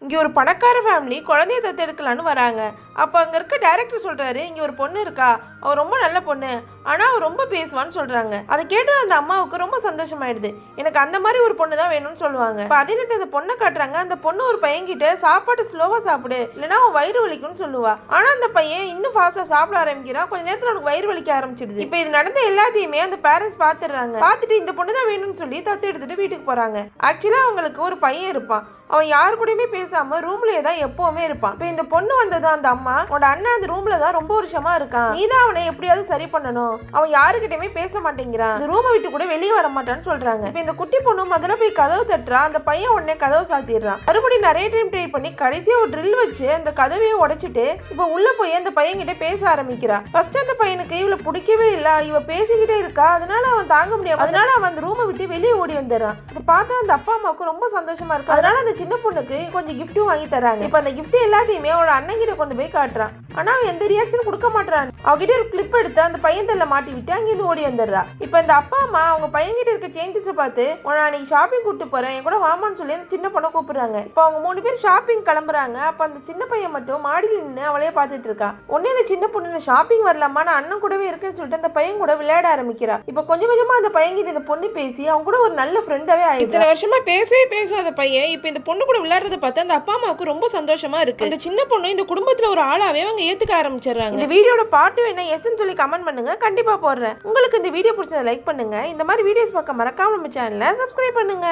இங்கே ஒரு பணக்கார ஃபேமிலி குழந்தைய தத்தெடுக்கலான்னு வராங்க. அப்போ அங்கே இருக்க டைரக்டர் சொல்கிறாரு, இங்கே ஒரு பொண்ணு இருக்கா, அவள் ரொம்ப நல்ல பொண்ணு, ஆனால் அவள் ரொம்ப பேசுவான்னு சொல்கிறாங்க. அதை கேட்டு அந்த அம்மாவுக்கு ரொம்ப சந்தோஷமாயிடுது. எனக்கு அந்த மாதிரி ஒரு பொண்ணு தான் வேணும்னு சொல்லுவாங்க. இப்போ அதே நேரத்தில் அந்த பொண்ணை காட்டுறாங்க. அந்த பொண்ணு ஒரு பையன்கிட்ட சாப்பாடு ஸ்லோவாக சாப்பிடு, இல்லைனா அவன் வயிறு வலிக்கும்னு சொல்லுவா. ஆனால் அந்த பையன் இன்னும் ஃபாஸ்ட்டாக சாப்பிட ஆரம்பிக்கிறான். கொஞ்ச நேரத்தில் அவனுக்கு வயிறு வலிக்க ஆரம்பிச்சிடுது. இப்போ இது நடந்த எல்லாத்தையுமே அந்த பேரண்ட்ஸ் பார்த்துடுறாங்க. பார்த்துட்டு இந்த பொண்ணு தான் வேணும்னு சொல்லி தத்து எடுத்துட்டு வீட்டுக்கு போகிறாங்க. ஆக்சுவலாக அவங்களுக்கு ஒரு பையன் இருப்பான். அவன் யாரு கூடயுமே பேசாம ரூம்லயே தான் எப்பவுமே இருப்பான். இப்போ இந்த பொண்ணு வந்தது அந்த அம்மா, உன்னோட அண்ணன் அந்த ரூம்ல தான் ரொம்ப வருஷமா இருக்கான், நீ தான் அவனை எப்படியாவது சரி பண்ணணும், அவன் யாருக்கிட்டயுமே பேச மாட்டேங்கிறான், இந்த ரூமை விட்டு கூட வெளியே வர மாட்டான்னு சொல்றாங்க. இப்போ இந்த குட்டி பொண்ணு முதல்ல போய் கதவு தட்டுறா. அந்த பையன் உடனே கதவு சாத்திடுறான். மறுபடியும் நிறைய டைம் ட்ரை பண்ணி கடைசியா ஒரு ட்ரில் வச்சு அந்த கதவையை உடைச்சிட்டு இப்போ உள்ள போய் அந்த பையன் கிட்ட பேச ஆரம்பிக்கிறா. ஃபர்ஸ்ட் அந்த பையனுக்கு இவளை பிடிக்கவே இல்லை, இவ பேசிக்கிட்டே இருக்கா, அதனால அவன் தாங்க முடியாது, அதனால அவன் அந்த ரூமை விட்டு வெளியே ஓடி வந்துடுறான். இதை பார்த்தா அந்த அப்பா அம்மாவுக்கு ரொம்ப சந்தோஷமா இருக்கு. அதனால அந்த சின்ன பொண்ணுக்கு கொஞ்சம் கிஃப்ட்டும் வாங்கி தராங்க. இப்ப அந்த கிஃப்ட் எல்லாத்தையுமே அவளோட அண்ணன் கிட்ட கொண்டு போய் காட்டுறான். ஆனா அவன் எந்த ரியாக்ஷனும் கொடுக்க மாட்டான். அவகிட்ட ஒரு கிளிப் எடுத்து அந்த பையன் தள்ள மாட்டி விட்டு அங்கிருந்து ஓடி வந்துடுறா. இப்ப இந்த அப்பா அம்மா அவங்க பையன் கிட்ட இருக்க சேஞ்சஸ் பார்த்து, உன்னை அன்னைக்கு ஷாப்பிங் கூட்டு போறேன், என் கூட வாமான்னு சொல்லி அந்த சின்ன பொண்ணை கூப்பிடுறாங்க. இப்ப அவங்க 3 பேர் ஷாப்பிங் கிளம்புறாங்க. அப்ப அந்த சின்ன பையன் மட்டும் மாடியில் நின்று அவளையே பார்த்துட்டு இருக்கா. உடனே அந்த சின்ன பொண்ணு ஷாப்பிங் வரலாமா, நான் அண்ணன் கூடவே இருக்குன்னு சொல்லிட்டு அந்த பையன் கூட விளையாட ஆரம்பிக்கிறா. இப்ப கொஞ்சம் கொஞ்சமா அந்த பையன் கிட்ட இந்த பொண்ணு பேசி அவங்க கூட ஒரு நல்ல ஃப்ரெண்டாவே ஆயிடுச்சு. இத்தனை வருஷமா பேசவே பேசாத பையன் இப்ப இந்த பொண்ணு கூட விளையாடுறத பார்த்து அந்த அப்பா அம்மாவுக்கு ரொம்ப சந்தோஷமா இருக்கு. அந்த சின்ன பொண்ணு இந்த குடும்பத்துல ஒரு ஆளாவே அவங்க ஏத்துக்க ஆரம்பிச்சிடுறாங்க. இந்த வீடியோட பாட்டு என்ன எஸ்ன்னு சொல்லி கமெண்ட் பண்ணுங்க, கண்டிப்பா போடுறேன். உங்களுக்கு இந்த வீடியோ பிடிச்சதை லைக் பண்ணுங்க. இந்த மாதிரி வீடியோஸ் பார்க்க மறக்காம நம்ம சேனலை சப்ஸ்கிரைப் பண்ணுங்க.